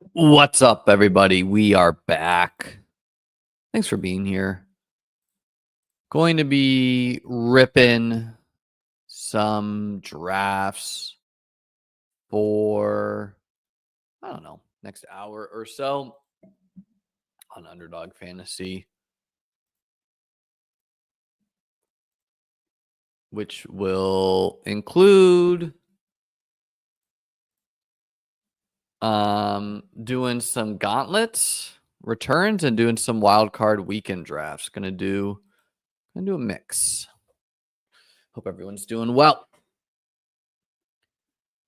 What's up, everybody? We are back. Thanks for being here. Going to be ripping some drafts for, I don't know, next hour or so on Underdog Fantasy, which will include doing some gauntlets, returns, and doing some wildcard weekend drafts. Gonna do a mix. Hope everyone's doing well.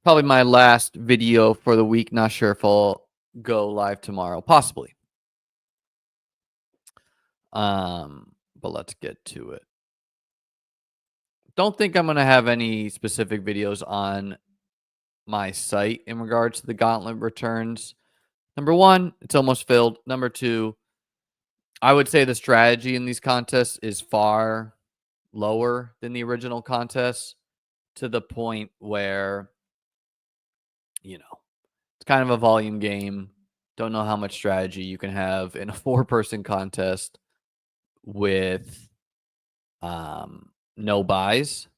Probably my last video for the week. Not sure if I'll go live tomorrow. Possibly. But let's get to it. Don't think I'm going to have any specific videos on my site in regards to the Gauntlet returns. Number one, it's almost filled. Number two, I would say the strategy in these contests is far lower than the original contests, to the point where, it's kind of a volume game. Don't know how much strategy you can have in a 4-person contest with no buys.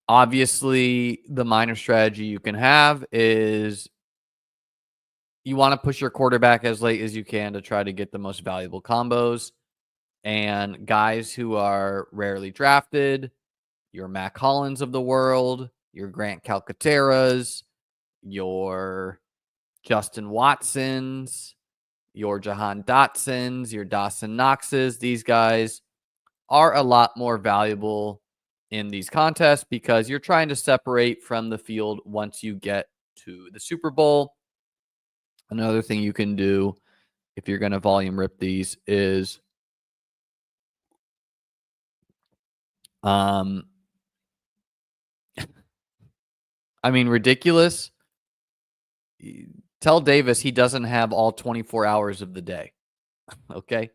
Obviously, the minor strategy you can have is you want to push your quarterback as late as you can to try to get the most valuable combos. And guys who are rarely drafted, your Mac Hollins of the world, your Grant Calcaterras, your Justin Watsons, your Jahan Dotsons, your Dawson Knoxes, these guys are a lot more valuable in these contests because you're trying to separate from the field once you get to the Super Bowl. Another thing you can do if you're going to volume rip these is ridiculous. Tell Davis he doesn't have all 24 hours of the day. Okay?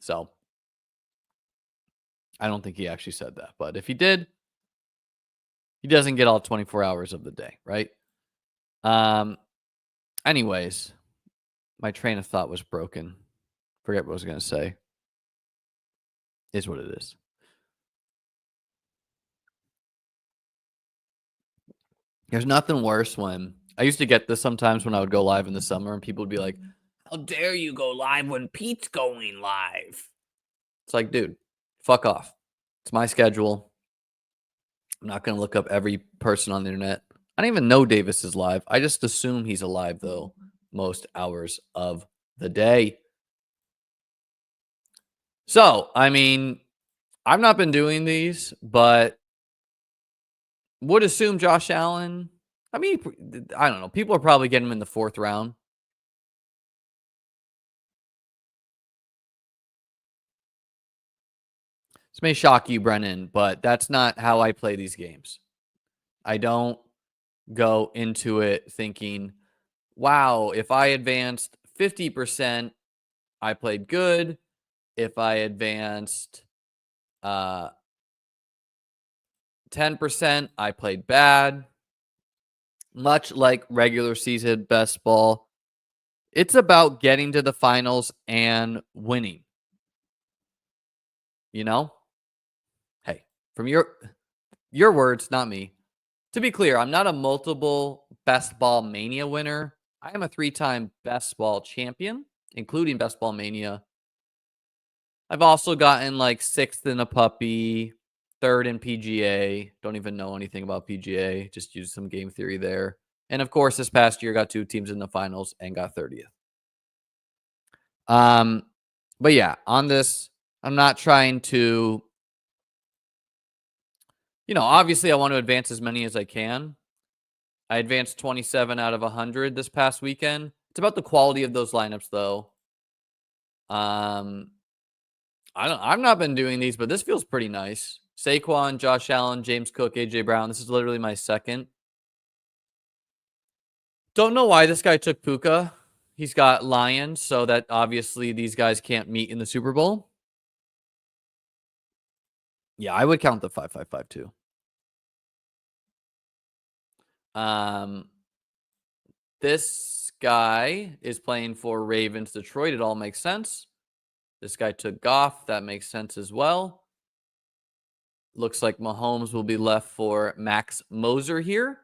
So, I don't think he actually said that. But if he did, he doesn't get all 24 hours of the day, right? Anyways, my train of thought was broken. Forget what I was going to say. Is what it is. There's nothing worse when I used to get this sometimes when I would go live in the summer and people would be like, "How dare you go live when Pete's going live?" It's like, dude, fuck off. It's my schedule. I'm not going to look up every person on the internet. I don't even know Davis is live. I just assume he's alive, though, most hours of the day. So, I've not been doing these, but would assume Josh Allen. I don't know. People are probably getting him in the 4th round. This may shock you, Brennan, but that's not how I play these games. I don't go into it thinking, wow, if I advanced 50%, I played good. If I advanced 10%, I played bad. Much like regular season best ball, it's about getting to the finals and winning. Hey, from your words, not me. To be clear, I'm not a multiple best ball mania winner. I am a 3-time best ball champion, including best ball mania. I've also gotten like 6th in a puppy, 3rd in PGA. Don't even know anything about PGA. Just used some game theory there. And of course, this past year, got 2 teams in the finals and got 30th. But yeah, on this, I'm not trying to, obviously I want to advance as many as I can. I advanced 27 out of 100 this past weekend. It's about the quality of those lineups, though. I've not been doing these, but this feels pretty nice. Saquon, Josh Allen, James Cook, AJ Brown. This is literally my second. Don't know why this guy took Puka. He's got Lions, so that obviously these guys can't meet in the Super Bowl. Yeah, I would count the 5-5-5 too. This guy is playing for Ravens Detroit. It all makes sense. This guy took Goff. That makes sense as well. Looks like Mahomes will be left for Max Moser here.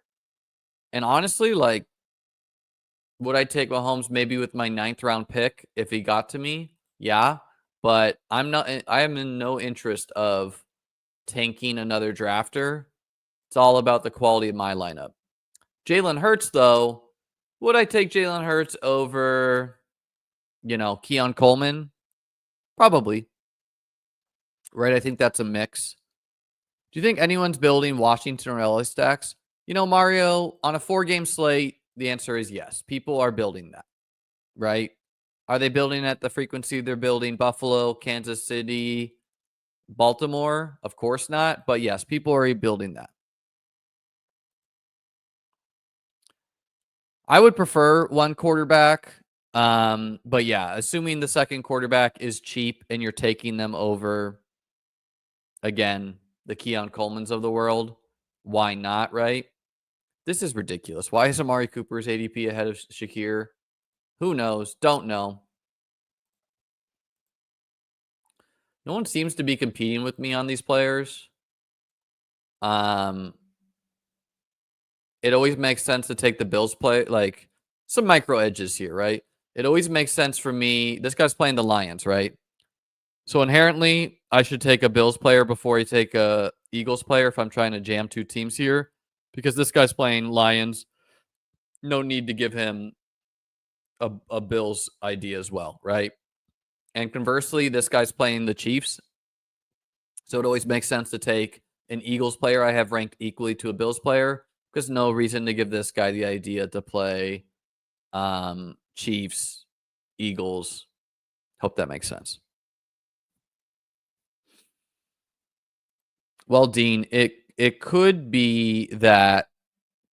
And honestly, like, would I take Mahomes maybe with my 9th round pick if he got to me? Yeah. But I am in no interest of tanking another drafter. It's all about the quality of my lineup. Jalen Hurts, though, would I take Jalen Hurts over, Keon Coleman? Probably. Right? I think that's a mix. Do you think anyone's building Washington or LA stacks? Mario, on a 4-game slate, the answer is yes. People are building that, right? Are they building at the frequency they're building Buffalo, Kansas City, Baltimore? Of course not. But yes, people are building that. I would prefer one quarterback. But yeah, assuming the second quarterback is cheap and you're taking them over, again, the Keon Colemans of the world, why not, right? This is ridiculous. Why is Amari Cooper's ADP ahead of Shakir? Who knows? Don't know. No one seems to be competing with me on these players. It always makes sense to take the Bills play, like some micro edges here, right? It always makes sense for me. This guy's playing the Lions, right? So inherently, I should take a Bills player before I take a Eagles player if I'm trying to jam 2 teams here, because this guy's playing Lions. No need to give him a Bills idea as well, right? And conversely, this guy's playing the Chiefs. So it always makes sense to take an Eagles player I have ranked equally to a Bills player, because no reason to give this guy the idea to play Chiefs, Eagles. Hope that makes sense. Well, Dean, it could be that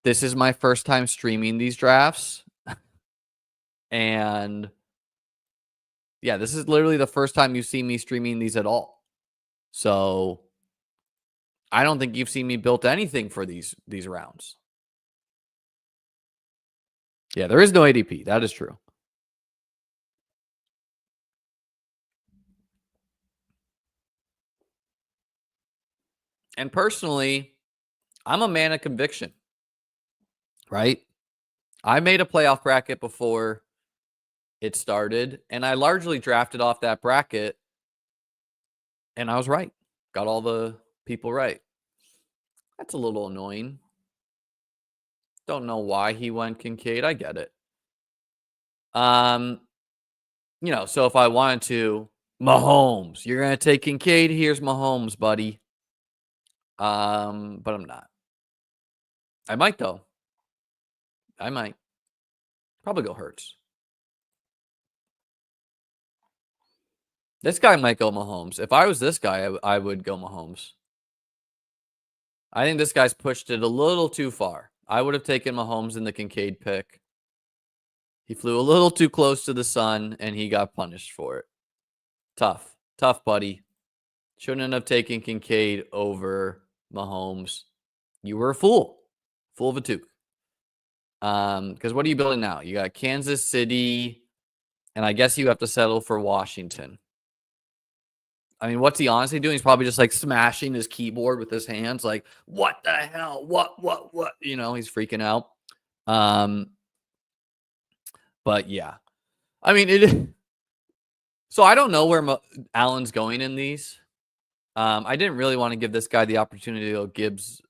this is my first time streaming these drafts. And yeah, this is literally the first time you see me streaming these at all. So I don't think you've seen me build anything for these rounds. Yeah, there is no ADP. That is true. And personally, I'm a man of conviction, right? I made a playoff bracket before it started, and I largely drafted off that bracket, and I was right. Got all the people right. That's a little annoying. Don't know why he went Kincaid. I get it. So if I wanted to, Mahomes, you're going to take Kincaid. Here's Mahomes, buddy. But I'm not. I might, though. I might. Probably go Hurts. This guy might go Mahomes. If I was this guy, I would go Mahomes. I think this guy's pushed it a little too far. I would have taken Mahomes in the Kincaid pick. He flew a little too close to the sun, and he got punished for it. Tough. Tough, buddy. Shouldn't have taken Kincaid over Mahomes. You were a fool. Fool of a toque. Because what are you building now? You got Kansas City, and I guess you have to settle for Washington. I mean, what's he honestly doing? He's probably just like smashing his keyboard with his hands, like, what the hell? What? He's freaking out. But yeah. I mean, so I don't know where Allen's going in these. I didn't really want to give this guy the opportunity to go Gibbs,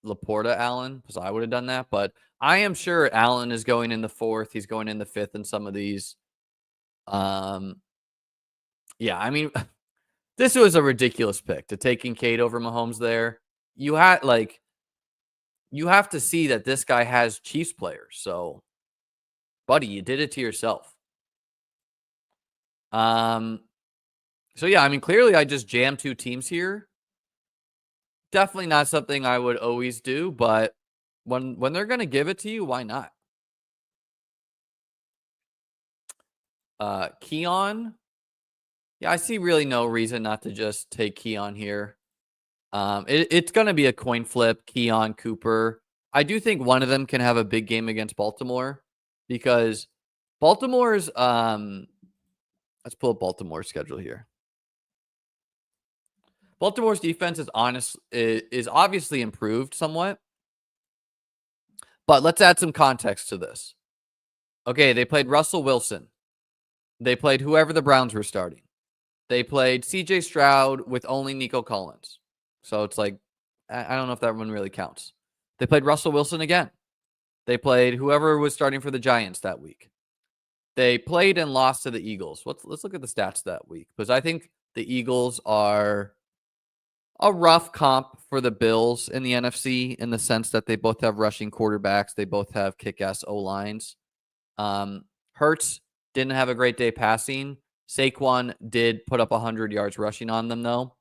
Laporta, Allen, because I would have done that. But I am sure Allen is going in the 4th. He's going in the 5th in some of these. Yeah, I mean, this was a ridiculous pick to take Kincaid over Mahomes there. You have to see that this guy has Chiefs players. So, buddy, you did it to yourself. So yeah, I mean, clearly I just jammed 2 teams here. Definitely not something I would always do, but when they're going to give it to you, why not? Keon. Yeah, I see really no reason not to just take Keon here. It's going to be a coin flip, Keon, Cooper. I do think one of them can have a big game against Baltimore. because Baltimore's let's pull up Baltimore's schedule here. Baltimore's defense is obviously improved somewhat, but let's add some context to this. Okay, they played Russell Wilson. They played whoever the Browns were starting. They played CJ Stroud with only Nico Collins. So it's like, I don't know if that one really counts. They played Russell Wilson again. They played whoever was starting for the Giants that week. They played and lost to the Eagles. Let's look at the stats that week, because I think the Eagles are a rough comp for the Bills in the NFC in the sense that they both have rushing quarterbacks. They both have kick-ass O-lines. Hurts didn't have a great day passing. Saquon did put up 100 yards rushing on them, though.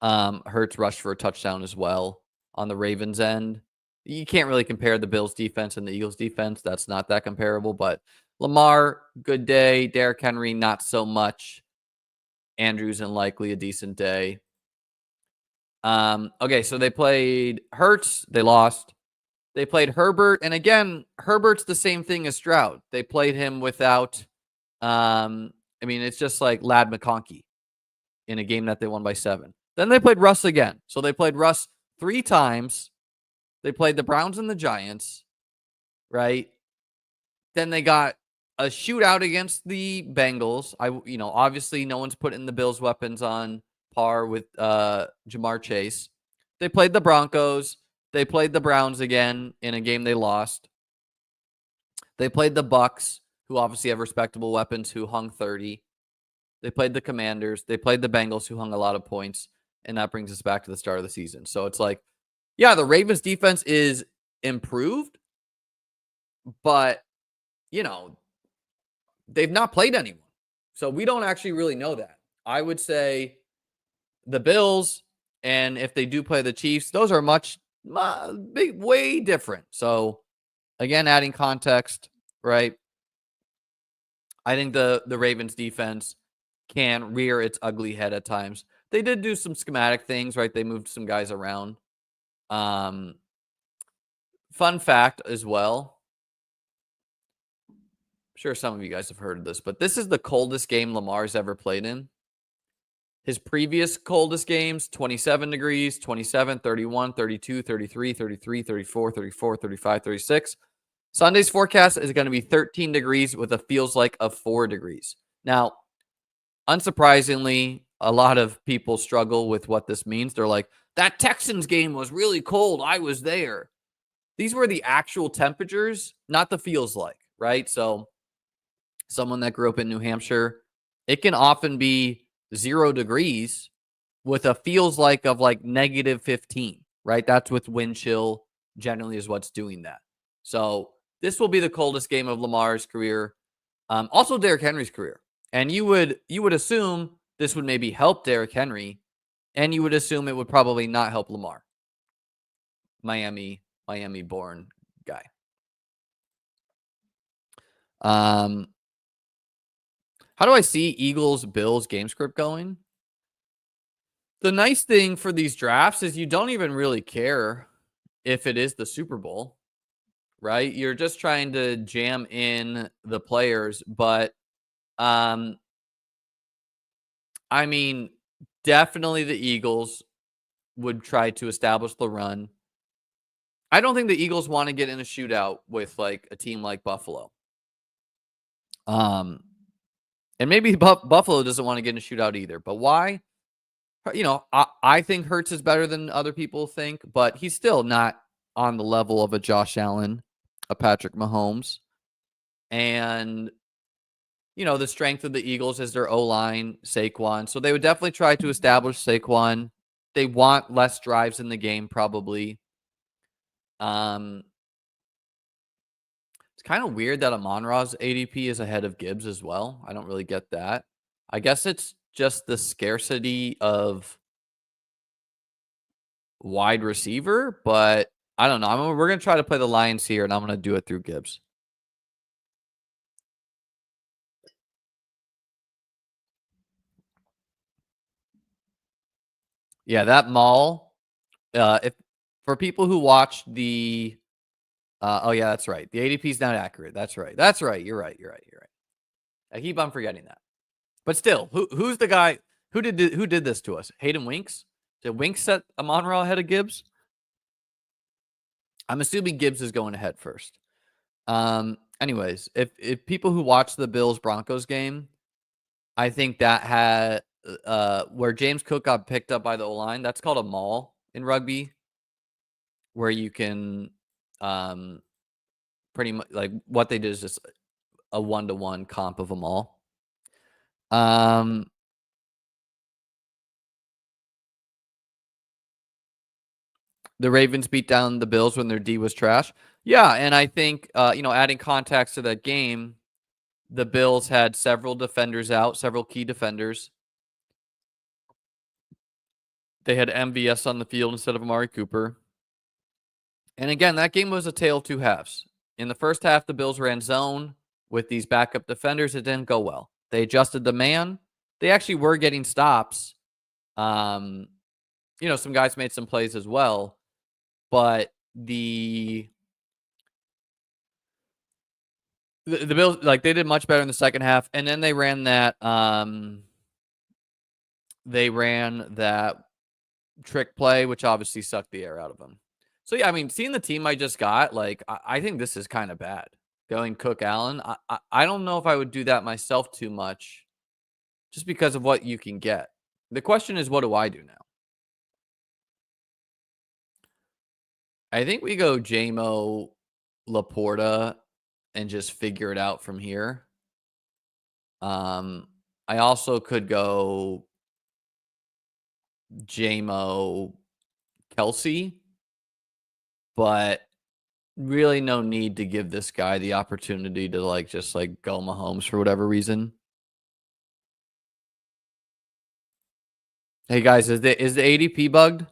Hurts rushed for a touchdown as well on the Ravens end. You can't really compare the Bills defense and the Eagles defense. That's not that comparable, but Lamar, good day. Derrick Henry, not so much. Andrews and likely a decent day. Okay, so they played Hurts. They lost. They played Herbert. And again, Herbert's the same thing as Stroud. They played him without, it's just like Ladd McConkey in a game that they won by 7. Then they played Russ again. So they played Russ 3 times. They played the Browns and the Giants, right? Then they got a shootout against the Bengals. Obviously no one's putting the Bills' weapons on par with Jamar Chase. They played the Broncos. They played the Browns again in a game they lost. They played the Bucks, who obviously have respectable weapons, who hung 30. They played the Commanders. They played the Bengals, who hung a lot of points. And that brings us back to the start of the season. So it's like, yeah, the Ravens defense is improved, but, they've not played anyone. So we don't actually really know that. I would say the Bills, and if they do play the Chiefs, those are way different. So again, adding context, right? I think the Ravens defense can rear its ugly head at times. They did do some schematic things, right? They moved some guys around. Fun fact as well. I'm sure some of you guys have heard of this, but this is the coldest game Lamar's ever played in. His previous coldest games, 27 degrees, 27, 31, 32, 33, 33, 34, 34, 35, 36. Sunday's forecast is going to be 13 degrees with a feels like of 4 degrees. Now, unsurprisingly, a lot of people struggle with what this means. They're like, that Texans game was really cold. I was there. These were the actual temperatures, not the feels like, right? So someone that grew up in New Hampshire, it can often be 0 degrees with a feels like of like negative 15, right? That's with wind chill generally is what's doing that. So this will be the coldest game of Lamar's career. Also Derrick Henry's career. And you would assume this would maybe help Derrick Henry, and you would assume it would probably not help Lamar. Miami-born guy. How do I see Eagles-Bills game script going? The nice thing for these drafts is you don't even really care if it is the Super Bowl, right? You're just trying to jam in the players, but definitely the Eagles would try to establish the run. I don't think the Eagles want to get in a shootout with like a team like Buffalo. And maybe Buffalo doesn't want to get in a shootout either. But why? I think Hurts is better than other people think, but he's still not on the level of a Josh Allen, a Patrick Mahomes. And, the strength of the Eagles is their O-line, Saquon. So they would definitely try to establish Saquon. They want less drives in the game, probably. It's kind of weird that Amon-Ra's ADP is ahead of Gibbs as well. I don't really get that. I guess it's just the scarcity of wide receiver, but I don't know. We're going to try to play the Lions here, and I'm going to do it through Gibbs. Yeah, that Maul. If for people who watched the Oh yeah, that's right. The ADP is not accurate. That's right. That's right. You're right. You're right. You're right. I keep on forgetting that. But still, who's the guy who did this to us? Hayden Winks? Did Winks set Amon-Ra ahead of Gibbs? I'm assuming Gibbs is going ahead first. Anyways, if people who watch the Bills Broncos game, I think that had where James Cook got picked up by the O-line, that's called a maul in rugby, where you can pretty much like what they did is just a 1-to-1 comp of a maul. The Ravens beat down the Bills when their D was trash. Yeah, and I think adding context to that game, the Bills had several defenders out, several key defenders. They had MVS on the field instead of Amari Cooper. And again, that game was a tale of two halves. In the first half, the Bills ran zone with these backup defenders. It didn't go well. They adjusted the man. They actually were getting stops. Some guys made some plays as well, but the Bills, like, they did much better in the second half, and then they ran that trick play, which obviously sucked the air out of them. So yeah, I mean, seeing the team I just got, like, I think this is kind of bad. Going Cook Allen, I don't know if I would do that myself too much, just because of what you can get. The question is, what do I do now? I think we go JMO Laporta and just figure it out from here. I also could go JMO Kelsey, but really no need to give this guy the opportunity to just go Mahomes for whatever reason. Hey guys, is the ADP bugged?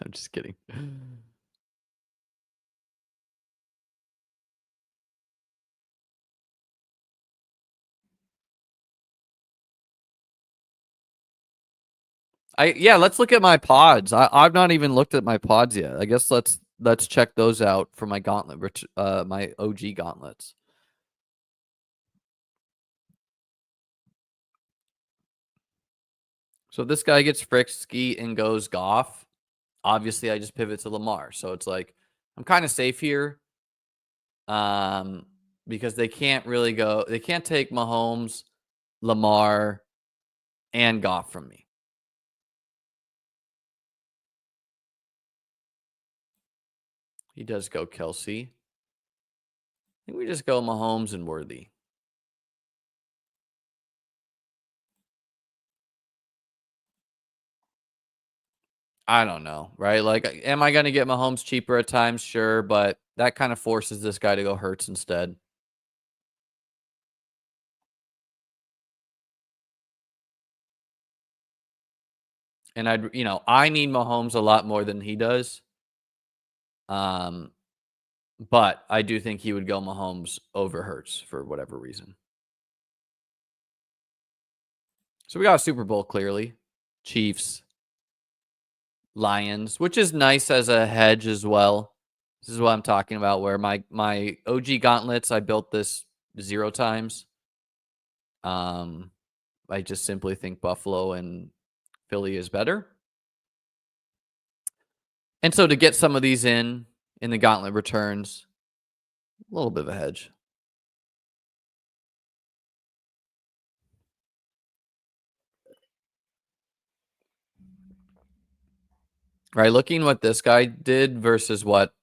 I'm just kidding. Let's look at my pods. I've not even looked at my pods yet. I guess let's check those out for my gauntlet, my OG gauntlets. So if this guy gets Fricksky and goes Goff, obviously I just pivot to Lamar. So it's like I'm kind of safe here. Because they can't take Mahomes, Lamar, and Goff from me. He does go Kelsey. I think we just go Mahomes and Worthy. I don't know, right? Like, am I going to get Mahomes cheaper at times? Sure, but that kind of forces this guy to go Hurts instead. And I need Mahomes a lot more than he does. But I do think he would go Mahomes over Hurts for whatever reason. So we got a Super Bowl clearly. Chiefs, Lions, which is nice as a hedge as well. This is what I'm talking about, where my OG gauntlets, I built this 0 times. I just simply think Buffalo and Philly is better. And so to get some of these in the gauntlet returns, a little bit of a hedge. Right, looking what this guy did versus what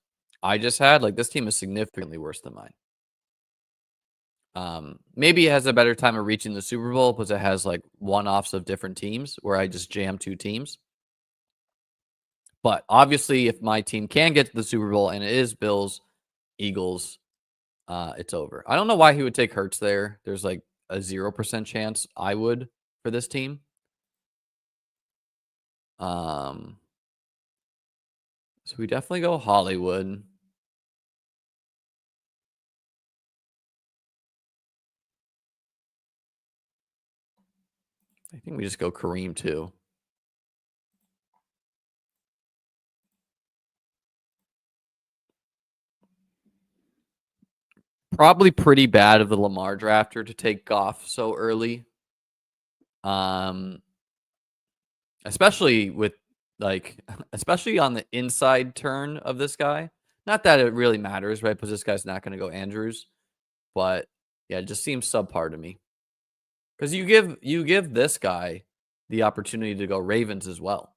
I just had, like, this team is significantly worse than mine. Maybe it has a better time of reaching the Super Bowl because it has like one-offs of different teams where I just jam 2 teams. But obviously, if my team can get to the Super Bowl and it is Bills, Eagles, it's over. I don't know why he would take Hurts there. There's like a 0% chance I would for this team. So we definitely go Hollywood. I think we just go Kareem too. Probably pretty bad of the Lamar drafter to take Goff so early. Especially with especially on the inside turn of this guy. Not that it really matters, right? Because this guy's not going to go Andrews, but yeah, it just seems subpar to me. Because you give this guy the opportunity to go Ravens as well,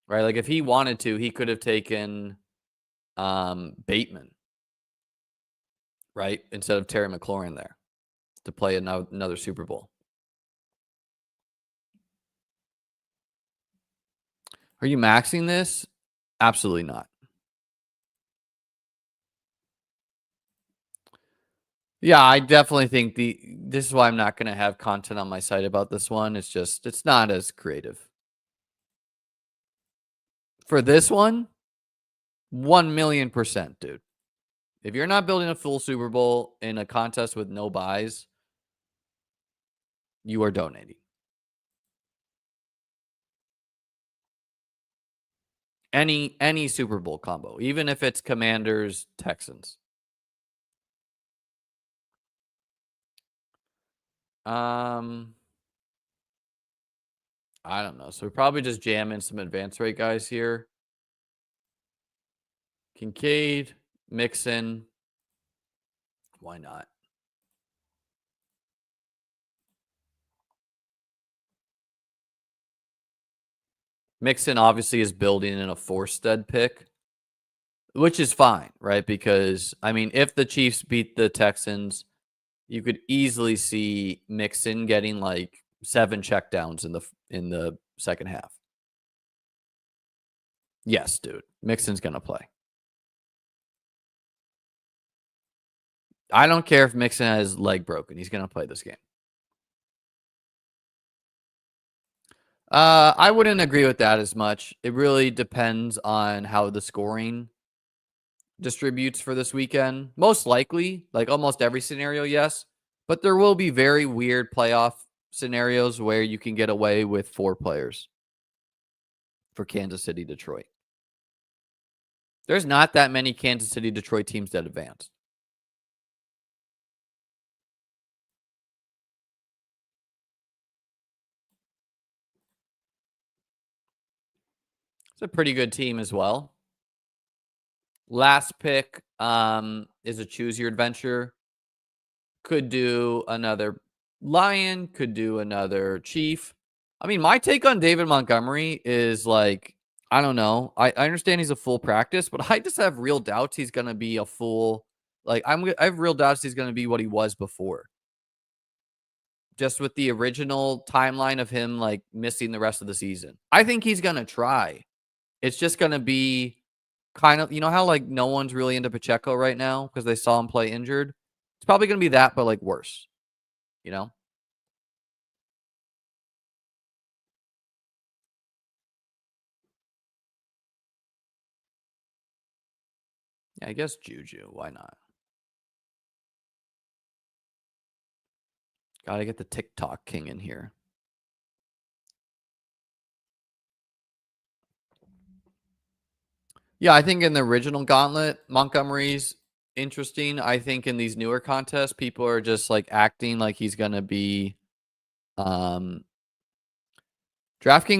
right? Like if he wanted to, he could have taken Bateman, right, instead of Terry McLaurin there to play another Super Bowl. Are you maxing this? Absolutely not. Yeah, I definitely think this is why I'm not going to have content on my site about this one. It's not as creative. For this one, 1,000,000%, dude. If you're not building a full Super Bowl in a contest with no buys, you are donating. Any Super Bowl combo, even if it's Commanders, Texans. I don't know. So we probably just jam in some advance rate guys here. Kincaid, Mixon. Why not? Mixon obviously is building in a Forsted pick, which is fine, right? Because I mean, if the Chiefs beat the Texans, you could easily see Mixon getting like 7 checkdowns in the second half. Yes, dude. Mixon's gonna play. I don't care if Mixon has his leg broken. He's gonna play this game. I wouldn't agree with that as much. It really depends on how the scoring distributes for this weekend. Most likely, like almost every scenario, yes. But there will be very weird playoff scenarios where you can get away with 4 players for Kansas City, Detroit. There's not that many Kansas City, Detroit teams that advance. It's a pretty good team as well. Last pick is a choose your adventure. Could do another Lion, could do another Chief. I mean, my take on David Montgomery is like, I don't know. I understand he's a full practice, but I just have real doubts he's going to be a full, like, I have real doubts he's going to be what he was before. Just with the original timeline of him, like, missing the rest of the season. I think he's going to try. It's just going to be kind of, you know how, like, no one's really into Pacheco right now because they saw him play injured? It's probably going to be that, but, like, worse. You know? Yeah, I guess Juju. Why not? Got to get the TikTok king in here. Yeah, I think in the original Gauntlet, Montgomery's interesting. I think in these newer contests, people are just like acting like he's going to be. DraftKings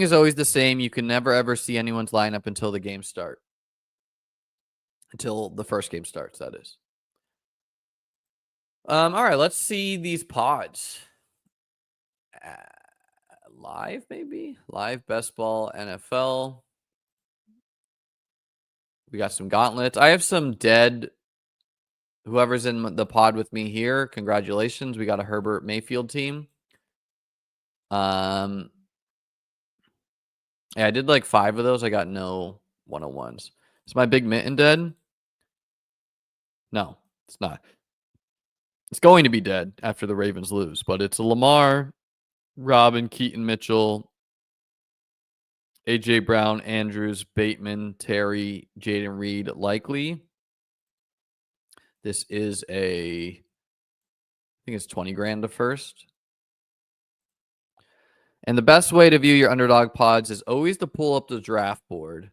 is always the same. You can never ever see anyone's lineup until the game start. Until the first game starts, that is. All right, let's see these pods. Live, maybe? Live best ball NFL. We got some gauntlets. I have some dead. Whoever's in the pod with me here, congratulations. We got a Herbert Mayfield team. Yeah, I did like 5 of those. I got no 101s. Is my big mitten dead? No, it's not. It's going to be dead after the Ravens lose, but it's a Lamar, Robin, Keaton Mitchell, AJ Brown, Andrews, Bateman, Terry, Jaden Reed, likely. This is I think it's 20 grand the first. And the best way to view your underdog pods is always to pull up the draft board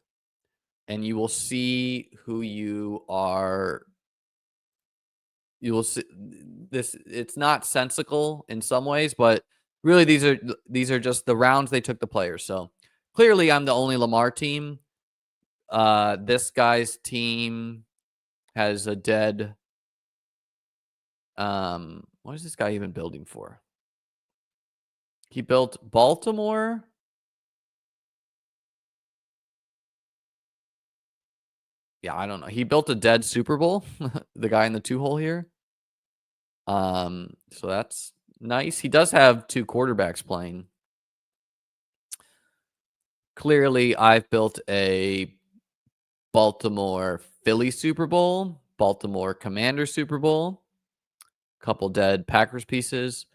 and you will see who you are you will see this. It's not sensical in some ways, but really these are just the rounds they took the players. So clearly, I'm the only Lamar team. This guy's team has a dead. What is this guy even building for? He built Baltimore. Yeah, I don't know. He built a dead Super Bowl. The guy in the 2-hole here. So that's nice. He does have 2 quarterbacks playing. Clearly, I've built a Baltimore Philly Super Bowl, Baltimore Commander Super Bowl, couple dead Packers pieces,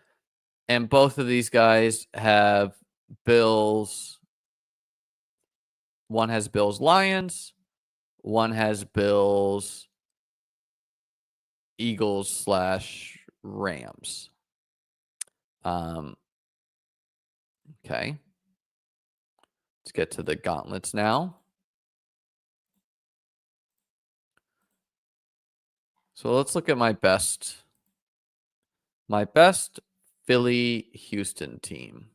and both of these guys have Bills. One has Bills Lions, one has Bills Eagles / Rams. Okay. Let's get to the gauntlets now. So let's look at my best Philly Houston team.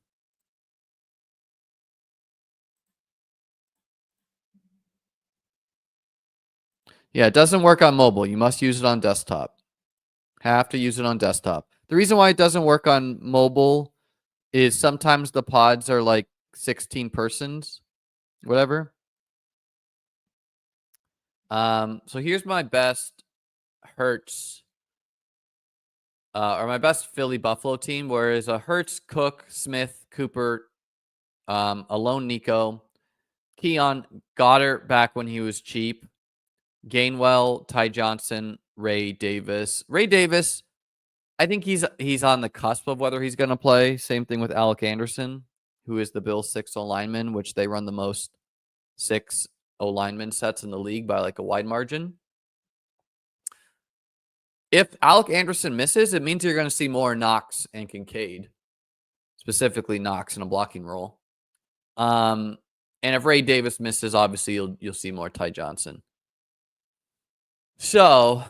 Yeah, it doesn't work on mobile. You must use it on desktop. Have to use it on desktop. The reason why it doesn't work on mobile is sometimes the pods are like 16 persons, whatever. So here's my best Hertz, or my best Philly Buffalo team, whereas a Hertz, Cook, Smith, Cooper, Alone Nico, Keon, Goddard back when he was cheap, Gainwell, Ty Johnson, Ray Davis. Ray Davis, I think he's on the cusp of whether he's going to play. Same thing with Alec Anderson, who is the Bills' 6th O-lineman, which they run the most 6 O-lineman sets in the league by like a wide margin. If Alec Anderson misses, it means you're going to see more Knox and Kincaid, specifically Knox in a blocking role. And if Ray Davis misses, obviously you'll see more Ty Johnson. So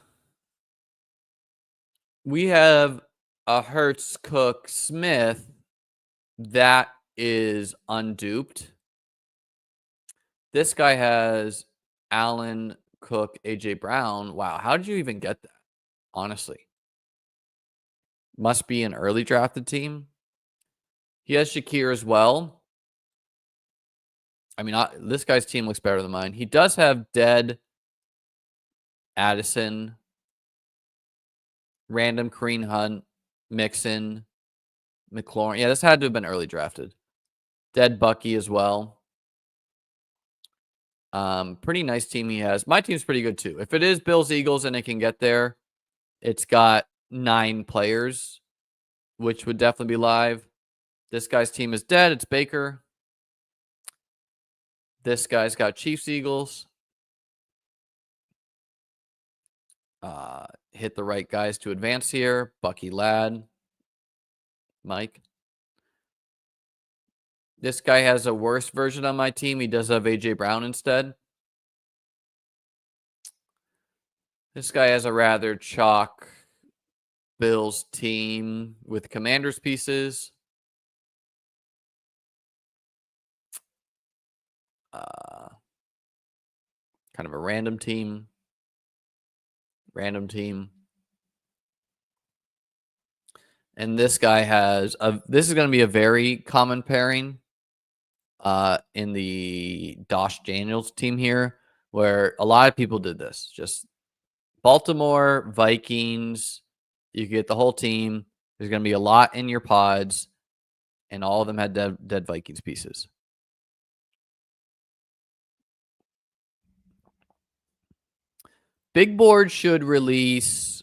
we have a Hertz, Cook, Smith that is unduped. This guy has Allen, Cook, AJ Brown. Wow, how did you even get that? Honestly, must be an early drafted team. He has Shakir as well. I mean, this guy's team looks better than mine. He does have dead Addison, random Kareem Hunt, Mixon, McLaurin. Yeah, this had to have been early drafted. Dead Bucky as well. Pretty nice team he has. My team's pretty good too. If it is Bills Eagles and it can get there, it's got 9 players, which would definitely be live. This guy's team is dead. It's Baker. This guy's got Chiefs Eagles. Hit the right guys to advance here. Bucky Ladd. Mike. This guy has a worse version on my team. He does have AJ Brown instead. This guy has a rather chalk Bills team with Commanders pieces. Kind of a random team. Random team. And this guy has this is going to be a very common pairing in the Dosh Daniels team here, where a lot of people did this. Just Baltimore, Vikings, you get the whole team. There's going to be a lot in your pods, and all of them had dead Vikings pieces. Big Board should release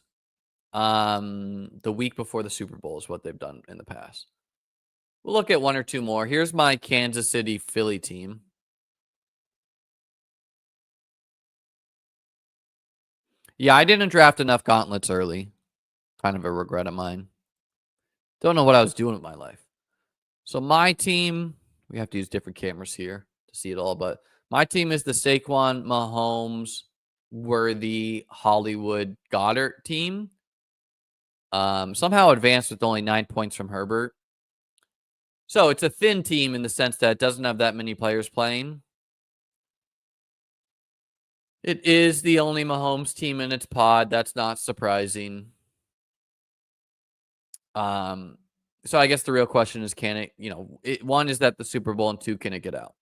the week before the Super Bowl is what they've done in the past. We'll look at 1 or 2 more. Here's my Kansas City Philly team. Yeah, I didn't draft enough gauntlets early. Kind of a regret of mine. Don't know what I was doing with my life. So my team, we have to use different cameras here to see it all, but my team is the Saquon, Mahomes, Worthy, Hollywood, Goddard team. Somehow advanced with only 9 points from Herbert. So it's a thin team in the sense that it doesn't have that many players playing. It is the only Mahomes team in its pod. That's not surprising. So I guess the real question is, can it, one is that the Super Bowl, and two, can it get out?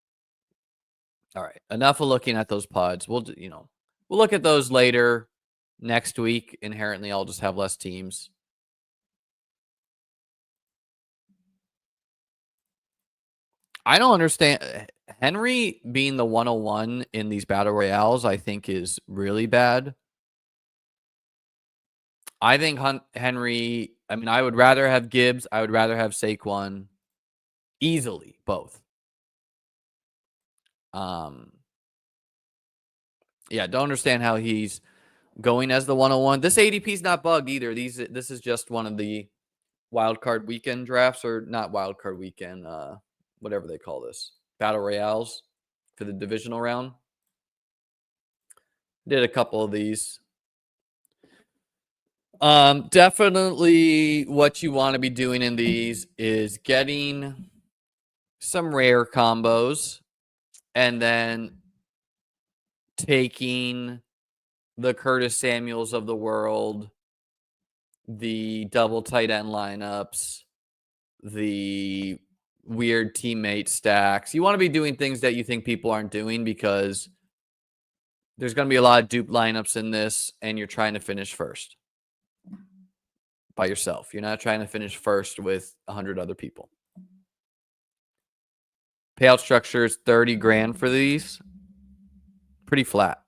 All right. Enough of looking at those pods. We'll look at those later next week. Inherently, I'll just have less teams. I don't understand. Henry being the 101 in these battle royales, I think, is really bad. I think Henry, I mean, I would rather have Gibbs. I would rather have Saquon. Easily, both. Yeah, don't understand how he's going as the 101. This ADP is not bugged either. This is just one of the wildcard weekend drafts, or not wildcard weekend, whatever they call this, battle royales for the divisional round. Did a couple of these. Definitely what you want to be doing in these is getting some rare combos and then taking the Curtis Samuels of the world, the double tight end lineups, the weird teammate stacks. You want to be doing things that you think people aren't doing, because there's going to be a lot of dupe lineups in this, and you're trying to finish first by yourself. You're not trying to finish first with 100 other people. Payout structure is 30 grand for these. Pretty flat,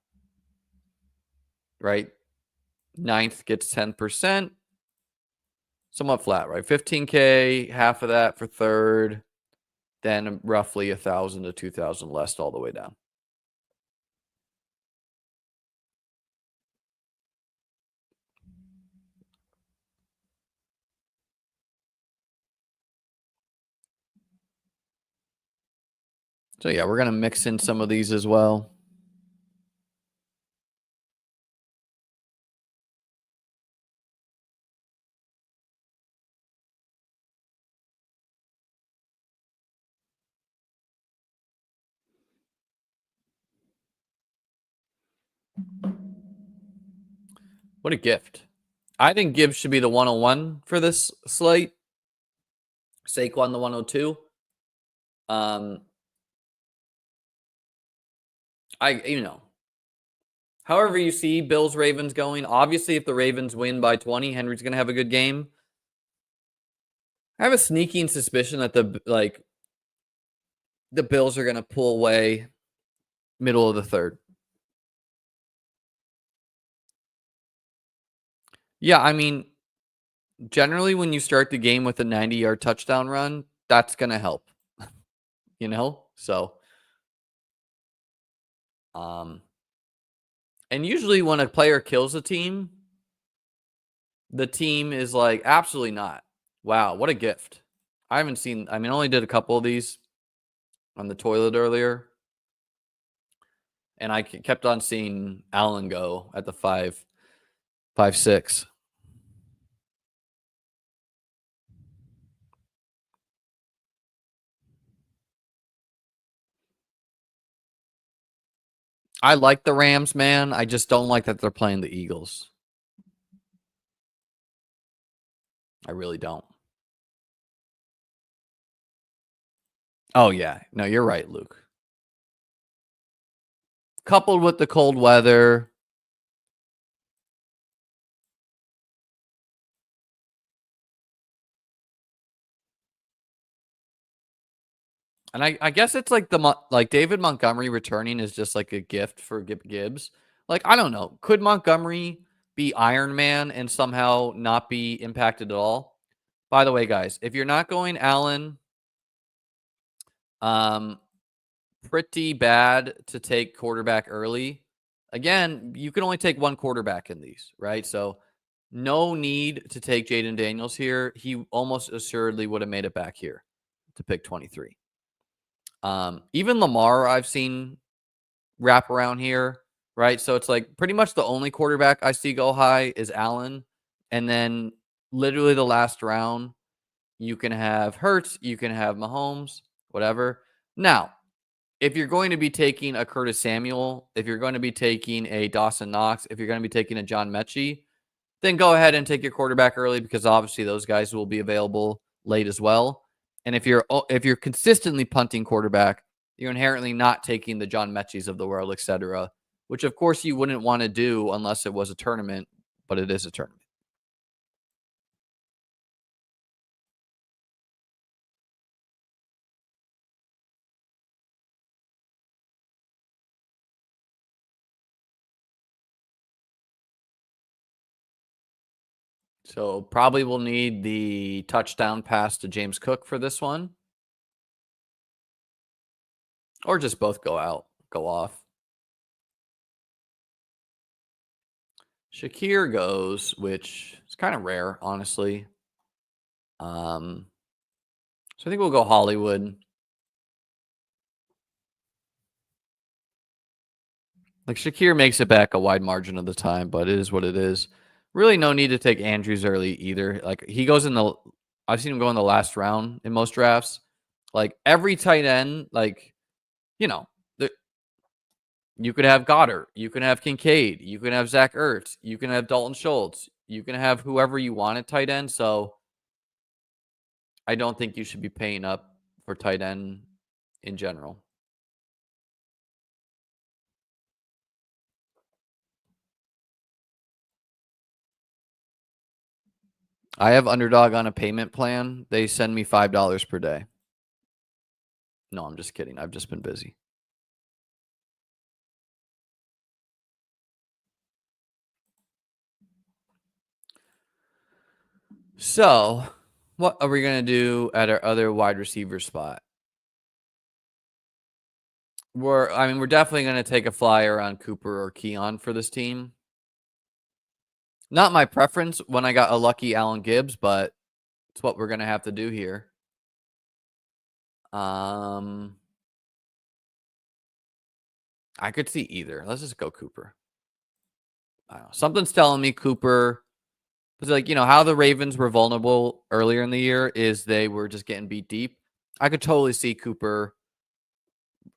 right? Ninth gets 10%. Somewhat flat, right? 15K, half of that for third, then roughly 1,000 to 2,000 less all the way down. So yeah, we're going to mix in some of these as well. What a gift. I think Gibbs should be the 101 for this slate. Saquon the 102. However you see Bills Ravens going, obviously if the Ravens win by 20, Henry's going to have a good game. I have a sneaking suspicion that the Bills are going to pull away middle of the third. Yeah, I mean, generally when you start the game with a 90-yard touchdown run, that's going to help. So and usually when a player kills a team, the team is like, absolutely not. Wow, what a gift. I only did a couple of these on the toilet earlier, and I kept on seeing Allen go at the 5.6. I like the Rams, man. I just don't like that they're playing the Eagles. I really don't. Oh, yeah. No, you're right, Luke. Coupled with the cold weather. And I guess it's like David Montgomery returning is just like a gift for Gibbs. Like, I don't know. Could Montgomery be Iron Man and somehow not be impacted at all? By the way, guys, if you're not going Allen, pretty bad to take quarterback early. Again, you can only take one quarterback in these, right? So no need to take Jaden Daniels here. He almost assuredly would have made it back here to pick 23. Even Lamar, I've seen wrap around here, right? So it's like pretty much the only quarterback I see go high is Allen. And then literally the last round. You can have Hurts, you can have Mahomes, whatever. Now, if you're going to be taking a Curtis Samuel, if you're going to be taking a Dawson Knox, if you're going to be taking a John Mechie, then go ahead and take your quarterback early because obviously those guys will be available late as well. And if you're consistently punting quarterback, you're inherently not taking the John Mechies of the world, etc., which of course you wouldn't want to do unless it was a tournament, but it is a tournament. So probably we'll need the touchdown pass to James Cook for this one. Or just both go off. Shakir goes, which is kind of rare, honestly. So I think we'll go Hollywood. Like Shakir makes it back a wide margin of the time, but it is what it is. Really no need to take Andrews early either. Like he goes I've seen him go in the last round in most drafts. Like every tight end, like, you know, you could have Goddard, you can have Kincaid, you can have Zach Ertz, you can have Dalton Schultz, you can have whoever you want at tight end. So I don't think you should be paying up for tight end in general. I have Underdog on a payment plan. They send me $5 per day. No, I'm just kidding. I've just been busy. So, what are we going to do at our other wide receiver spot? We're definitely going to take a flyer on Cooper or Keon for this team. Not my preference when I got a lucky Allen Gibbs, but it's what we're going to have to do here. I could see either. Let's just go Cooper. I don't know. Something's telling me Cooper. Because, like, how the Ravens were vulnerable earlier in the year is they were just getting beat deep. I could totally see Cooper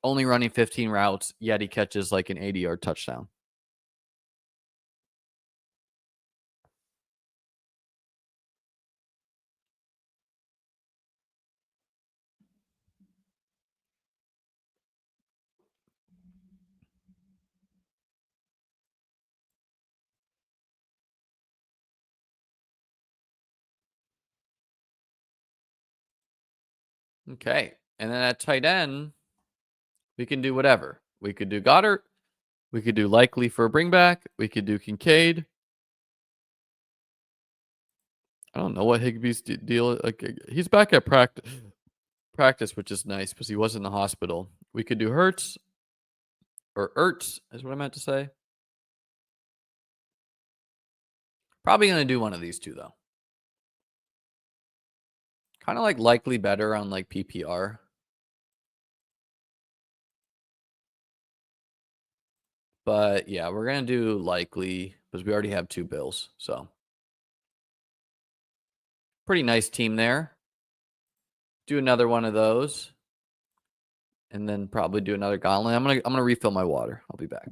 only running 15 routes, yet he catches like an 80-yard touchdown. Okay. And then at tight end, we can do whatever. We could do Goddard. We could do Likely for a bringback. We could do Kincaid. I don't know what Higbee's deal is. Like, he's back at practice, which is nice because he was in the hospital. We could do Hurts or Ertz is what I meant to say. Probably going to do one of these two, though. Kind of like Likely better on like PPR. But yeah, we're going to do Likely because we already have 2 Bills. So pretty nice team there. Do another one of those. And then probably do another Gauntlet. I'm gonna refill my water. I'll be back.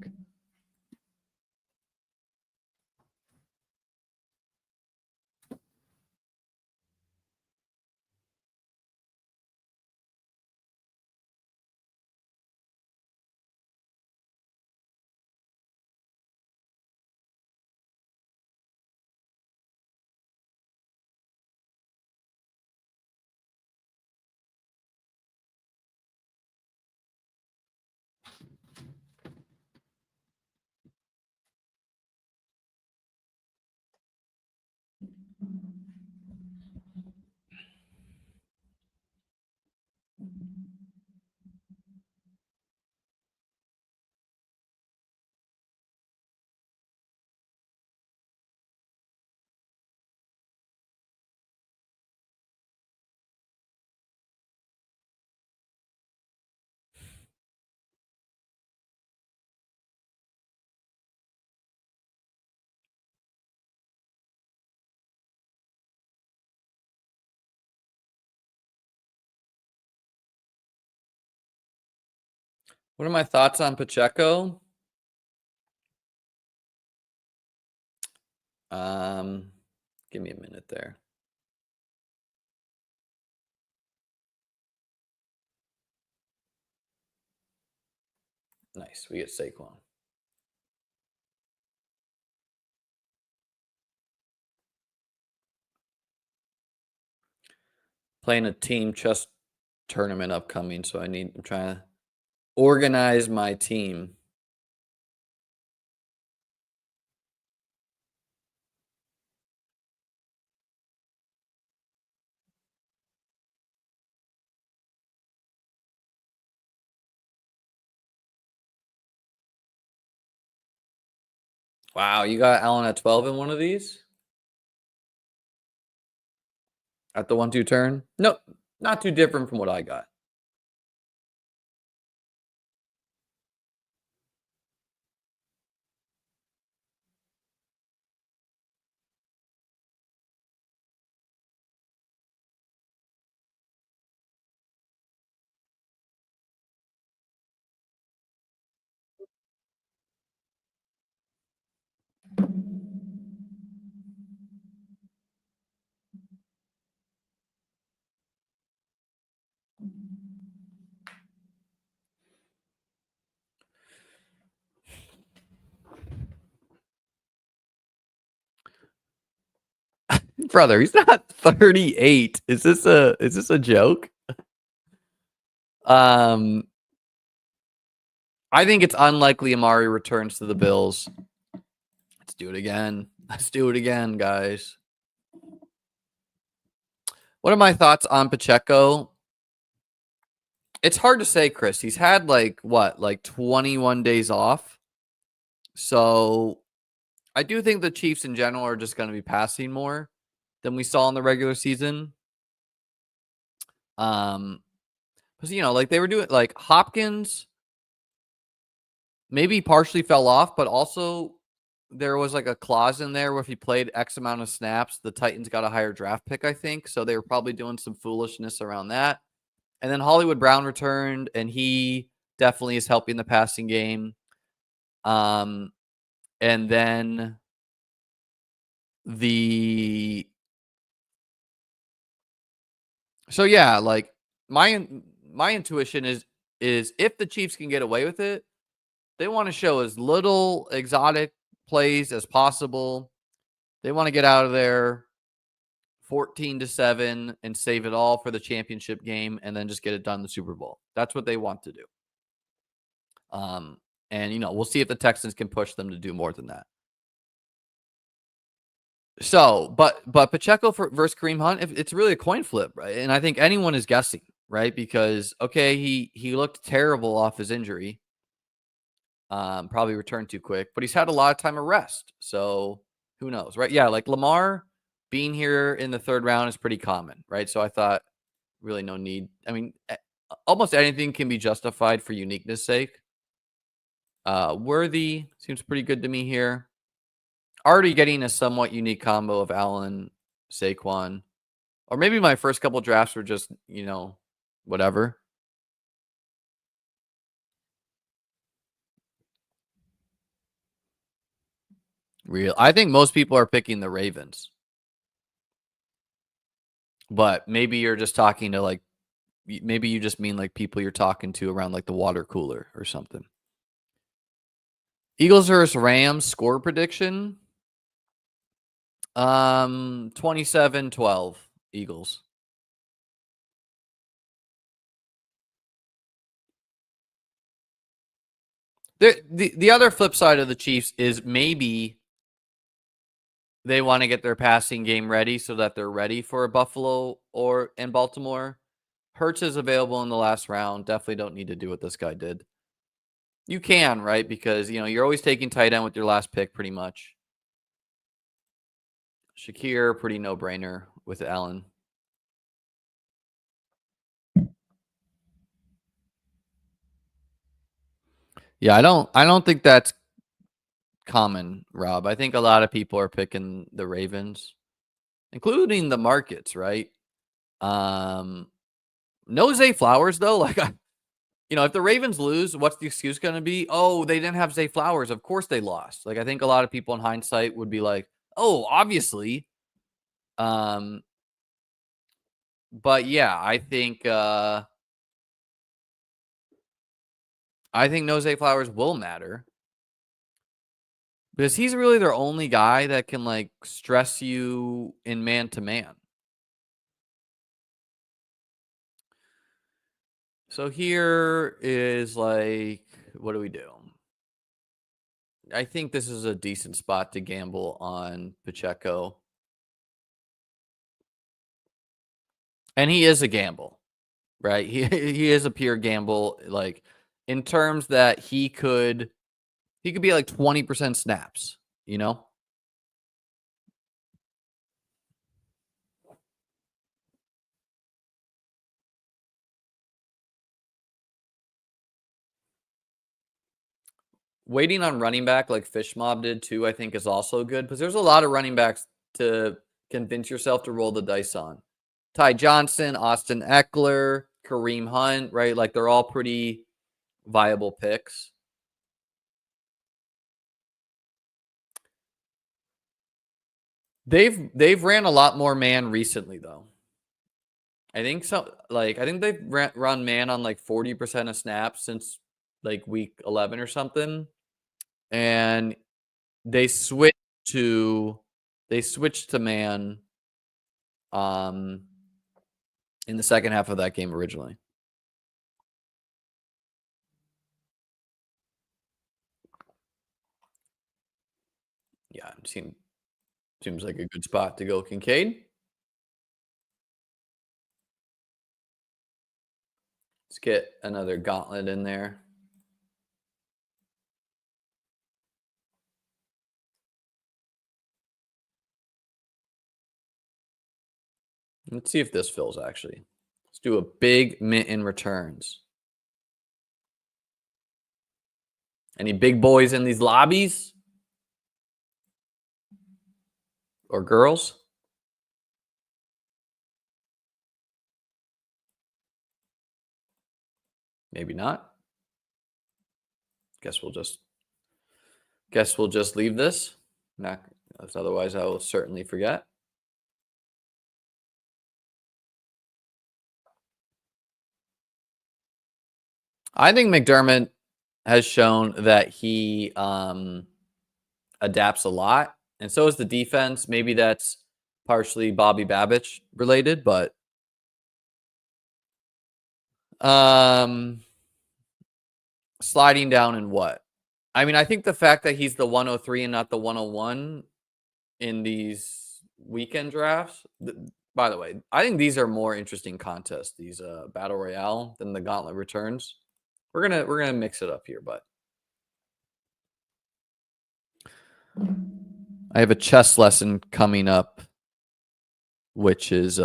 What are my thoughts on Pacheco? Give me a minute there. Nice. We get Saquon. Playing a team chess tournament upcoming, so I'm trying to organize my team. Wow, you got Allen at 12 in one of these? At the 1-2 turn? No, not too different from what I got. Brother, he's not 38. Is this a joke? I think it's unlikely Amari returns to the Bills. Let's do it again. Let's do it again, guys. What are my thoughts on Pacheco? It's hard to say, Chris. He's had like 21 days off. So I do think the Chiefs in general are just going to be passing more than we saw in the regular season. Because like they were doing, like Hopkins maybe partially fell off, but also there was like a clause in there where if he played X amount of snaps, the Titans got a higher draft pick, I think. So they were probably doing some foolishness around that. And then Hollywood Brown returned, and he definitely is helping the passing game. And then so yeah, like my intuition is if the Chiefs can get away with it, they want to show as little exotic plays as possible. They want to get out of there 14-7 and save it all for the championship game and then just get it done in the Super Bowl. That's what they want to do. And we'll see if the Texans can push them to do more than that. So, but Pacheco versus Kareem Hunt, it's really a coin flip, right? And I think anyone is guessing, right? Because he looked terrible off his injury. Probably returned too quick, but he's had a lot of time of rest. So who knows, right? Yeah, like Lamar being here in the third round is pretty common, right? So I thought really no need. I mean, almost anything can be justified for uniqueness sake. Worthy seems pretty good to me here. Already getting a somewhat unique combo of Allen, Saquon, or maybe my first couple drafts were just, whatever. I think most people are picking the Ravens. But maybe you're just talking to maybe you just mean like people you're talking to around like the water cooler or something. Eagles versus Rams score prediction. 27-12 Eagles. The other flip side of the Chiefs is maybe they want to get their passing game ready so that they're ready for a Buffalo or in Baltimore. Hurts is available in the last round. Definitely don't need to do what this guy did. You can, right? Because, you're always taking tight end with your last pick pretty much. Shakir, pretty no-brainer with Allen. Yeah, I don't think that's common, Rob. I think a lot of people are picking the Ravens, including the markets, right? No Zay Flowers though. Like You know, if the Ravens lose, what's the excuse going to be? Oh, they didn't have Zay Flowers. Of course they lost. Like, I think a lot of people in hindsight would be like, oh, obviously. But yeah, I think no Zay Flowers will matter because he's really their only guy that can like stress you in man to man. So here is like, what do we do? I think this is a decent spot to gamble on Pacheco. And he is a gamble, right? He is a pure gamble, like in terms that he could be like 20% snaps, you know? Waiting on running back like Fish Mob did too, I think is also good because there's a lot of running backs to convince yourself to roll the dice on. Ty Johnson, Austin Eckler, Kareem Hunt, right? Like they're all pretty viable picks. They've ran a lot more man recently though. I think so. Like I think they've run man on like 40% of snaps since like week 11 or something, and they switched to man in the second half of that game originally. Yeah, seems like a good spot to go Kincaid. Let's get another Gauntlet in there. Let's see if this fills actually. Let's do a big mint in returns. Any big boys in these lobbies? Or girls? Maybe not. Guess we'll just leave this. Not, otherwise I will certainly forget. I think McDermott has shown that he adapts a lot, and so is the defense. Maybe that's partially Bobby Babich related, but sliding down in what? I mean, I think the fact that he's the 103 and not the 101 in these weekend drafts. By the way, I think these are more interesting contests, these Battle Royale, than the Gauntlet returns. We're gonna mix it up here, but I have a chess lesson coming up, which is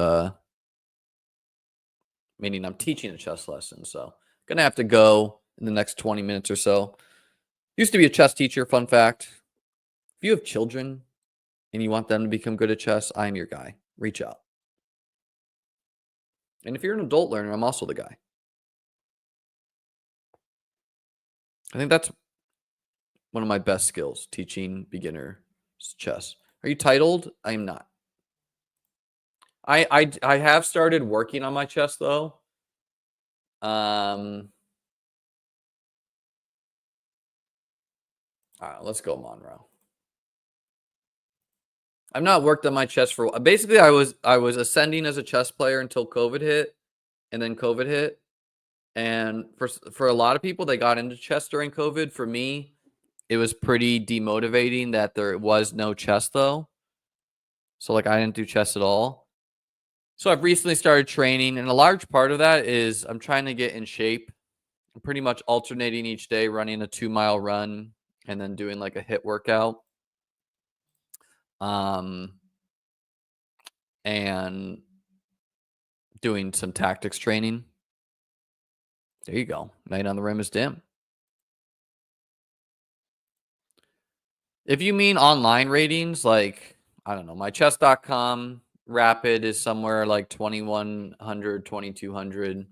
meaning I'm teaching a chess lesson, so gonna have to go in the next 20 minutes or so. Used to be a chess teacher, fun fact. If you have children and you want them to become good at chess, I'm your guy. Reach out. And if you're an adult learner, I'm also the guy. I think that's one of my best skills, teaching beginner chess. Are you titled? I am not. I have started working on my chess though. All right, let's go Monroe. I've not worked on my chess for basically I was ascending as a chess player until COVID hit, and then COVID hit. And for a lot of people, they got into chess during COVID. For me, it was pretty demotivating that there was no chess though. So like I didn't do chess at all. So I've recently started training, and a large part of that is I'm trying to get in shape. I'm pretty much alternating each day, running a 2-mile run and then doing like a HIIT workout. And doing some tactics training. There you go. Night on the rim is dim. If you mean online ratings, like, I don't know, my chess.com rapid is somewhere like 2100, 2200.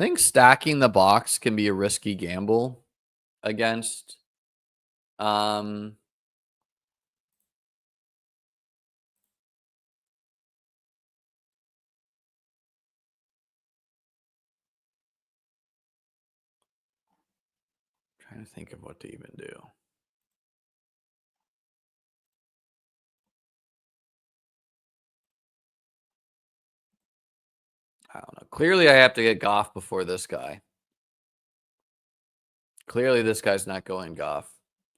I think stacking the box can be a risky gamble against um trying to think of what to even do. I don't know. Clearly I have to get Goff before this guy. Clearly this guy's not going Goff.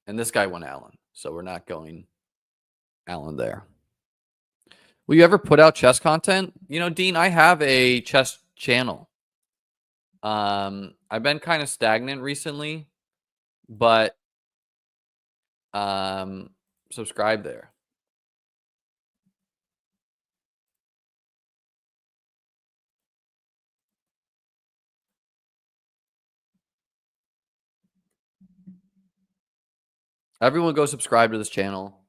And this guy went Allen. So we're not going Allen there. Will you ever put out chess content? You know, Dean, I have a chess channel. I've been kind of stagnant recently, but subscribe there. Everyone go subscribe to this channel.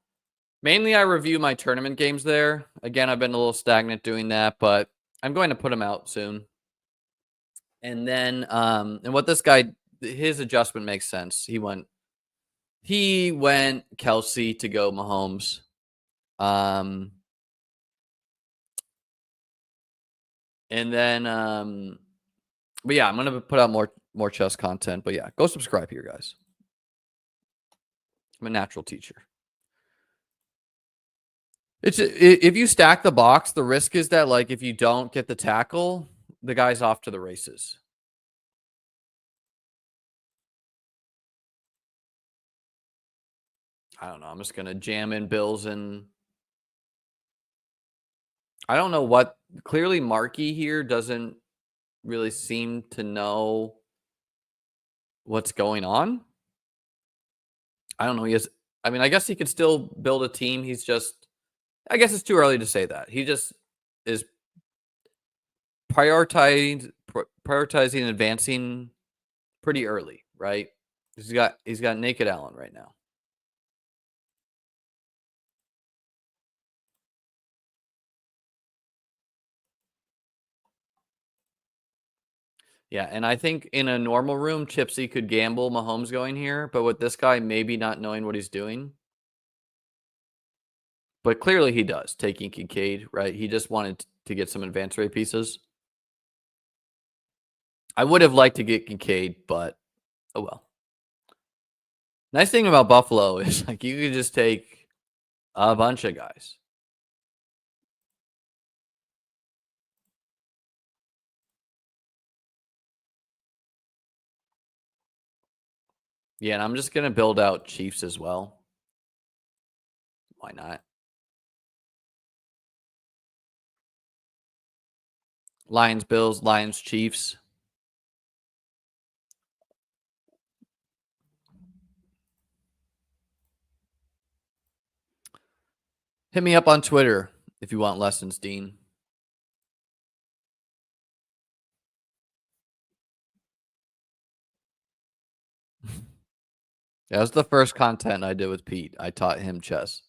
Mainly I review my tournament games there. Again, I've been a little stagnant doing that, but I'm going to put them out soon. And then and what this guy, his adjustment makes sense. He went Kelsey to go Mahomes. And then but yeah, I'm gonna put out more chess content. But yeah, go subscribe here, guys. I'm a natural teacher. It's if you stack the box, the risk is that like if you don't get the tackle, the guy's off to the races. I don't know. I'm just gonna jam in Bills and I don't know what. Clearly, Markey here doesn't really seem to know what's going on. I don't know. I mean, I guess he could still build a team. He's just. I guess it's too early to say that. He just is prioritizing and advancing pretty early, right? He's got naked Allen right now. Yeah, and I think in a normal room, Chipsy could gamble Mahomes going here, but with this guy maybe not knowing what he's doing. But clearly he does, taking Kincaid, right? He just wanted to get some advance rate pieces. I would have liked to get Kincaid, but oh well. Nice thing about Buffalo is like you could just take a bunch of guys. Yeah, and I'm just going to build out Chiefs as well. Why not? Lions, Bills, Lions, Chiefs. Hit me up on Twitter if you want lessons, Dean. That was the first content I did with Pete. I taught him chess.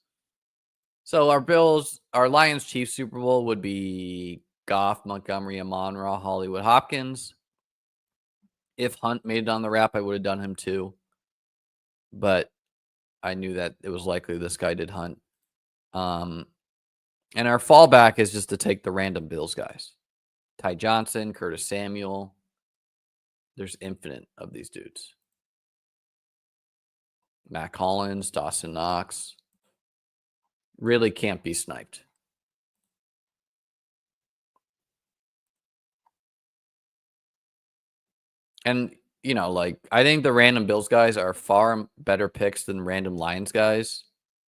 So our Lions Chiefs Super Bowl would be Goff, Montgomery, Amon-Ra, Hollywood, Hopkins. If Hunt made it on the wrap, I would have done him too. But I knew that it was likely this guy did Hunt. And our fallback is just to take the random Bills guys. Ty Johnson, Curtis Samuel. There's infinite of these dudes. Matt Collins, Dawson Knox. Really can't be sniped. And, you know, like, I think the random Bills guys are far better picks than random Lions guys.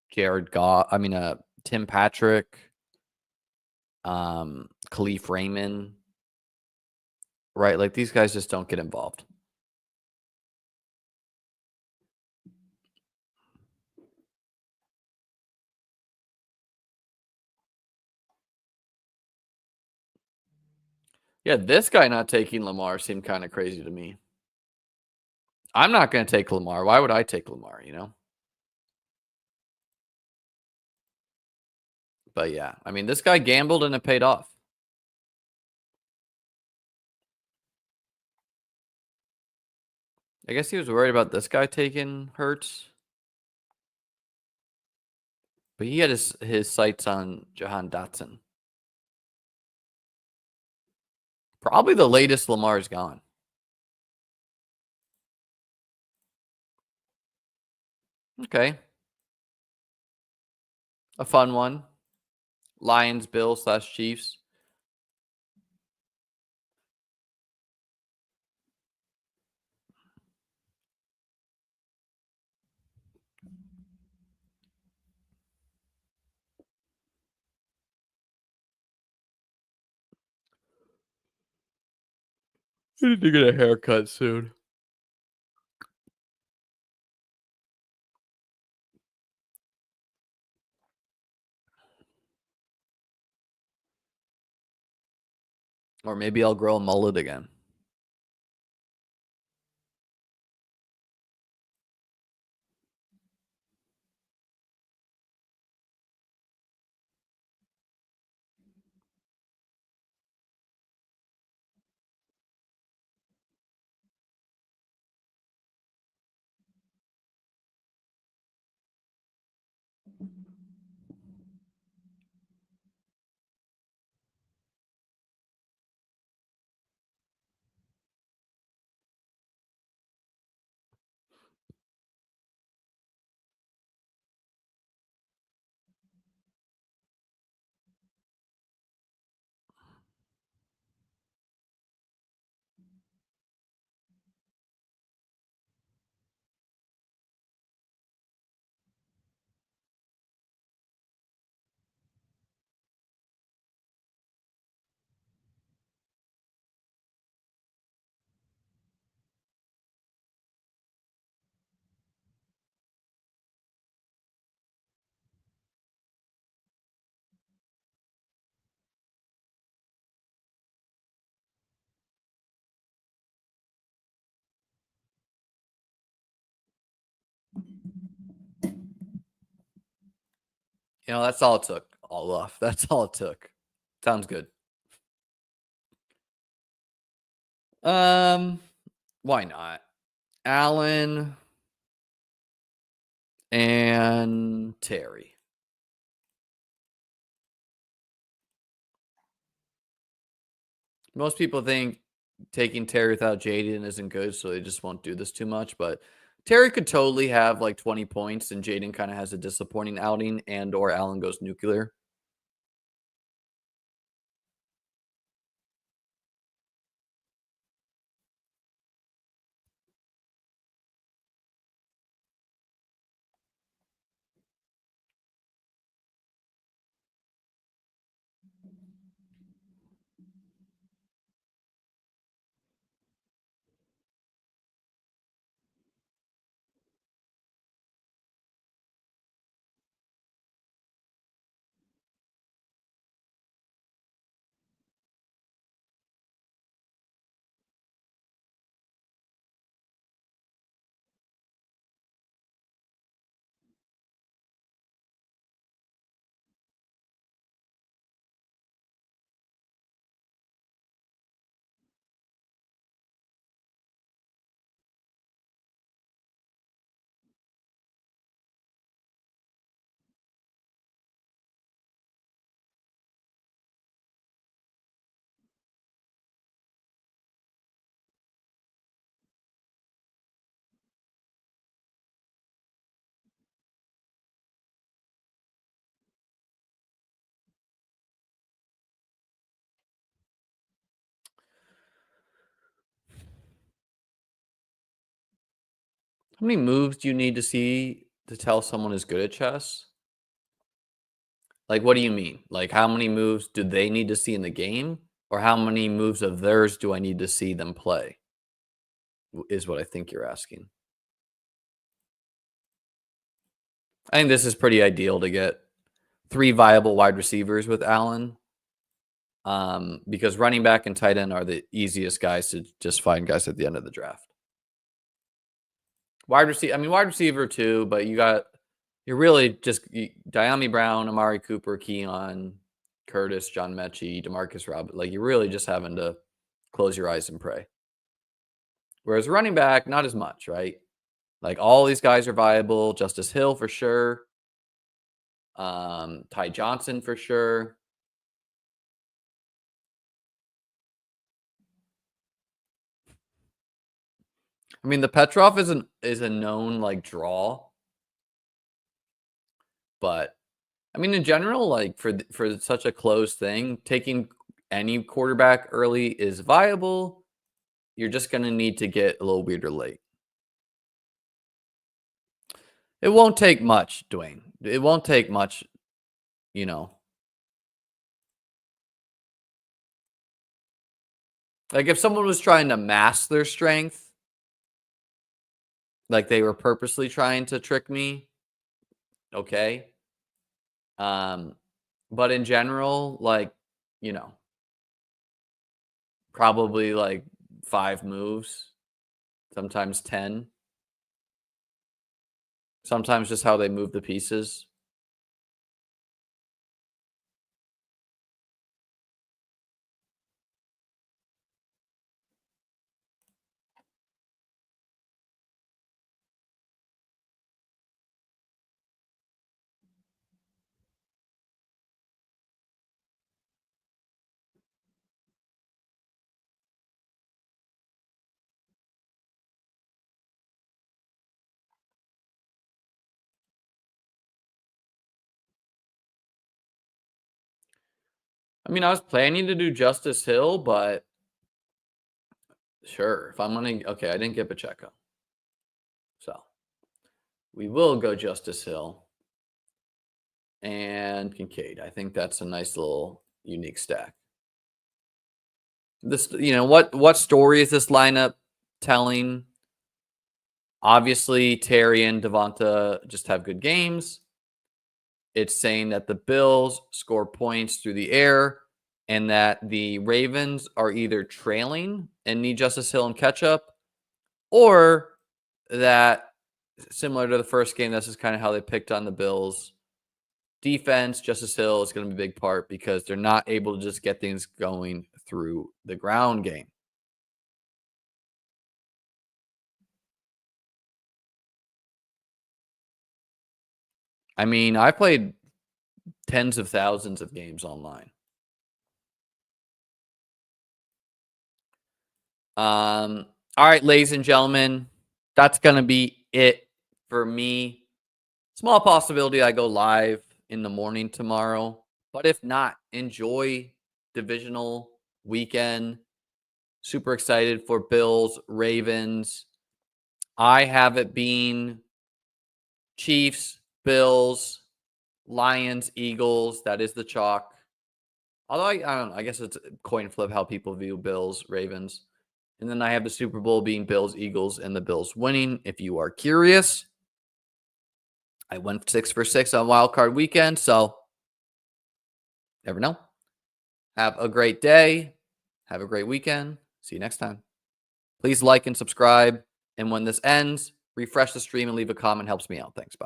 Jared Goff, Tim Patrick, Khalif Raymond. Right? Like, these guys just don't get involved. Yeah, this guy not taking Lamar seemed kind of crazy to me. I'm not going to take Lamar. Why would I take Lamar, you know? But yeah, I mean, this guy gambled and it paid off. I guess he was worried about this guy taking Hurts, but he had his sights on Jahan Dotson. Probably the latest Lamar's gone. Okay. A fun one. Lions, Bills / Chiefs. I need to get a haircut soon. Or maybe I'll grow a mullet again. That's all it took. All off. That's all it took. Sounds good. Why not? Allen and Terry. Most people think taking Terry without Jaden isn't good, so they just won't do this too much. But Terry could totally have like 20 points, and Jaden kind of has a disappointing outing, and or Allen goes nuclear. How many moves do you need to see to tell someone is good at chess? Like, what do you mean? Like, how many moves do they need to see in the game? Or how many moves of theirs do I need to see them play? Is what I think you're asking. I think this is pretty ideal to get 3 viable wide receivers with Allen. Because running back and tight end are the easiest guys to just find guys at the end of the draft. Wide receiver too, but you're really just Diami Brown, Amari Cooper, Keon, Curtis, John Mechie, Demarcus Robert. Like, you're really just having to close your eyes and pray. Whereas running back, not as much, right? Like all these guys are viable. Justice Hill for sure. Ty Johnson for sure. I mean, the Petrov is a known like draw, but I mean, in general, like for such a close thing, taking any quarterback early is viable. You're just gonna need to get a little weirder late. It won't take much, Dwayne. It won't take much, you know. Like if someone was trying to mask their strength, like they were purposely trying to trick me, okay. Um, but in general, like, you know, probably like 5 moves, sometimes 10. Sometimes just how they move the pieces. I mean, I was planning to do Justice Hill, but sure, if I'm gonna okay, I didn't get Pacheco. So we will go Justice Hill and Kincaid. I think that's a nice little unique stack. This, you know, what story is this lineup telling? Obviously, Terry and Devonta just have good games. It's saying that the Bills score points through the air and that the Ravens are either trailing and need Justice Hill and catch up, or that similar to the first game, this is kind of how they picked on the Bills. Defense, Justice Hill is going to be a big part because they're not able to just get things going through the ground game. I mean, I played tens of thousands of games online. All right, ladies and gentlemen, that's going to be it for me. Small possibility I go live in the morning tomorrow, but if not, enjoy divisional weekend. Super excited for Bills, Ravens. I have it being Chiefs, Bills, Lions, Eagles. That is the chalk. Although I don't know. I guess it's a coin flip how people view Bills, Ravens. And then I have the Super Bowl being Bills, Eagles, and the Bills winning. If you are curious, I went 6 for 6 on wildcard weekend. So never know. Have a great day. Have a great weekend. See you next time. Please like and subscribe. And when this ends, refresh the stream and leave a comment. Helps me out. Thanks. Bye.